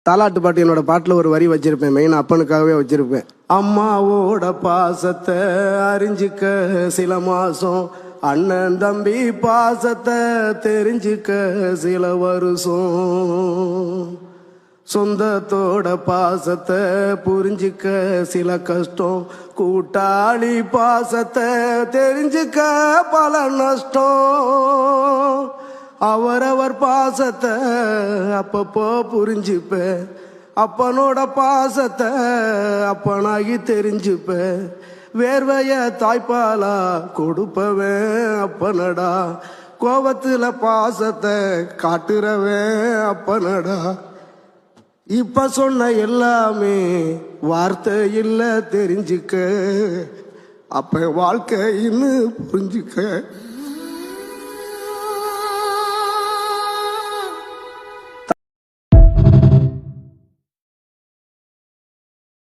தாலாட்டு பாட்டு என்னோட பாட்டில் ஒரு வரி வச்சிருப்பேன், மெயின் அப்பனுக்காகவே வச்சிருப்பேன். அம்மாவோட பாசத்தை அறிஞ்சிக்க சில மாசம், அண்ணன் தம்பி பாசத்தை தெரிஞ்சுக்க சில வருஷம், சொந்தத்தோட பாசத்தை புரிஞ்சிக்க சில கஷ்டம், கூட்டாளி பாசத்தை தெரிஞ்சுக்க பல நஷ்டம். அவரவர் பாசத்தை அப்பப்போ புரிஞ்சுப்ப, அப்பனோட பாசத்தை அப்பனாகி தெரிஞ்சுப்ப, வேர்வைய தாய்ப்பாலா கொடுப்பவன் அப்பனடா, கோபத்துல பாசத்தை காட்டுறவன் அப்பனடா. இப்ப சொன்ன எல்லாமே வார்த்தை இல்ல தெரிஞ்சுக்க, அப்ப வாழ்க்கைன்னு புரிஞ்சுக்க.